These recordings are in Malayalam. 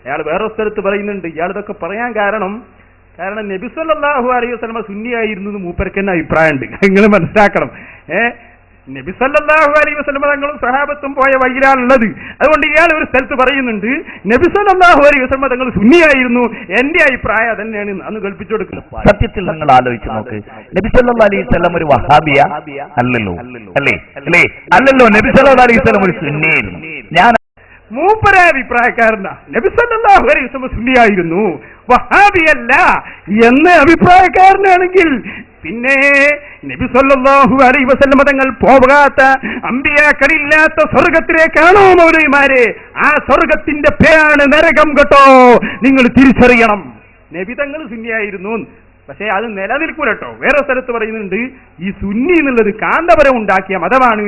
അയാൾ വേറെ സ്ഥലത്ത് പറയുന്നുണ്ട്. ഇയാൾ ഇതൊക്കെ പറയാൻ കാരണം നബി സല്ലല്ലാഹു അലൈഹി വസല്ലം സുന്നിയായിരുന്നു മൂപ്പർക്ക് തന്നെ അഭിപ്രായമുണ്ട്. നിങ്ങൾ മനസ്സിലാക്കണം. നബി സല്ലല്ലാഹു അലൈഹി വസല്ലം തങ്ങളും സഹാബത്തും പോയ വഴിയിലാണുള്ളത്. അതുകൊണ്ട് ഇയാൾ ഒരു സ്ഥലത്ത് പറയുന്നുണ്ട് നബി സല്ലല്ലാഹു അലൈഹി വസല്ലം തങ്ങൾ സുന്നിയായിരുന്നു, എന്റെ അഭിപ്രായം അതന്നെയാണ് അന്ന് കൽപ്പിച്ചു കൊടുക്കുന്നത്. സത്യത്തിൽ നിങ്ങൾ ആലോചിച്ച് നോക്ക്, നബി സല്ലല്ലാഹു അലൈഹി വസല്ലം ഒരു വഹാബിയ അല്ലല്ലോ, അല്ലല്ലോ. നബി സല്ലല്ലാഹു അലൈഹി വസല്ലം ഒരു സുന്നിയായിരുന്നു. ഞാൻ മൂപ്പര അഭിപ്രായക്കാരനാ. നബി സല്ലല്ലാഹു അലൈഹി വസല്ലം സുന്നിയായിരുന്നു, വഹാബിയല്ല എന്ന അഭിപ്രായക്കാരനാണെങ്കിൽ പിന്നെ നബി സല്ലല്ലാഹു അലൈഹി വസല്ലം തങ്ങൾ പോകാത്ത അമ്പിയാക്കളില്ലാത്ത സ്വർഗത്തിലേക്കാണോ മൗലവിമാരെ? ആ സ്വർഗത്തിന്റെ പേരാണ് നരകം കേട്ടോ, നിങ്ങൾ തിരിച്ചറിയണം. നബി തങ്ങൾ സുന്നിയായിരുന്നു, പക്ഷെ അത് നിലനിൽക്കൂല കേട്ടോ. വേറെ സ്ഥലത്ത് പറയുന്നുണ്ട് ഈ സുന്നി എന്നുള്ളത് കാന്തപുരം ഉണ്ടാക്കിയ മതമാണ്.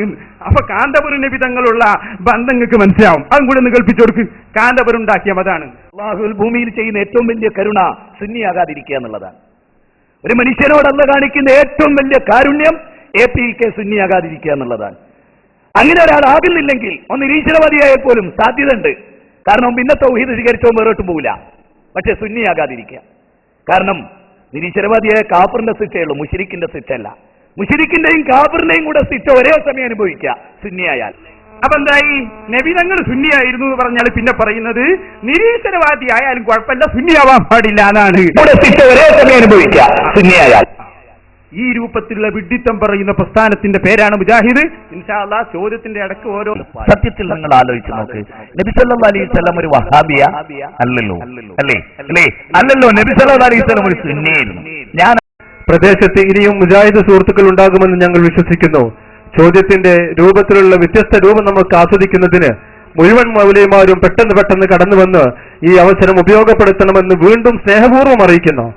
അപ്പൊ കാന്തപുരം നബി തങ്ങളുള്ള ബന്ധങ്ങൾക്ക് മനസ്സിലാവും. അതും കൂടെ ഒന്ന് കൽപ്പിച്ചു കൊടുക്ക്. കാന്തപുരം ഉണ്ടാക്കിയ മതമാണ്. അല്ലാഹു ഭൂമിയിൽ ചെയ്യുന്ന ഏറ്റവും വലിയ കരുണ സുന്നിയാകാതിരിക്കുക എന്നുള്ളതാണ്. ഒരു മനുഷ്യനോടല്ല കാണിക്കുന്ന ഏറ്റവും വലിയ കാരുണ്യം APK സുന്നിയാകാതിരിക്കുക എന്നുള്ളതാണ്. അങ്ങനെ ഒരാളാകുന്നില്ലെങ്കിൽ ഒന്ന് നിരീശ്വരവാദിയായാൽ പോലും സാധ്യത ഉണ്ട്. കാരണം പിന്നെ തൗഹീദ് സ്വീകരിച്ചോ വേറോട്ടും പോകില്ല. പക്ഷെ സുന്നിയാകാതിരിക്കുക. കാരണം നിരീശ്വരവാദിയായ കാഫറിന്റെ ശിക്ഷയുള്ളൂ, മുശ്രിക്കിന്റെ ശിക്ഷയല്ല. മുശ്രിക്കിന്റെയും കാഫറിന്റെയും കൂടെ ശിക്ഷ ഒരേ സമയം അനുഭവിക്കുക സുന്നിയായാൽ. അപ്പൊ എന്തായി? നബി തങ്ങൾ സുന്നിയായിരുന്നു എന്ന് പറഞ്ഞാൽ പിന്നെ പറയുന്നത് നിരീശ്വരവാദി ആയാലും കുഴപ്പമില്ല, സുന്നിയാവാൻ പാടില്ല എന്നാണ്. ശിക്ഷ ഒരേ സമയം അനുഭവിക്കുക സുന്നിയായാൽ. ഈ രൂപത്തിലുള്ള വിഡ്ഢിത്തം പറയുന്ന പ്രസ്ഥാനത്തിന്റെ പേരാണ് മുജാഹിദ്. ഇൻഷാ അല്ലാഹ് ചോദ്യത്തിന്റെ ഇടയ്ക്ക് ഓരോ സത്യത്തിൽ നിങ്ങൾ ആലോചിച്ച് നോക്ക്, നബി സല്ലല്ലാഹു അലൈഹി വസല്ലം ഒരു വഹാബിയ അല്ലല്ലോ, അല്ലല്ലോ. നബി സല്ലല്ലാഹു അലൈഹി വസല്ലം ഒരു സുന്നിയായിരുന്നു. ഞാൻ പ്രദേശത്ത് ഇനിയും മുജാഹിദ് സുഹൃത്തുക്കൾ ഉണ്ടാകുമെന്ന് ഞങ്ങൾ വിശ്വസിക്കുന്നു. ചോദ്യത്തിന്റെ രൂപത്തിലുള്ള വ്യത്യസ്ത രൂപം നമുക്ക് ആസ്വദിക്കുന്നതിന് മുഴുവൻ മൗലവിമാരും പെട്ടെന്ന് കടന്നു വന്ന് ഈ അവസരം ഉപയോഗപ്പെടുത്തണമെന്ന് വീണ്ടും സ്നേഹപൂർവ്വം അറിയിക്കുന്നു.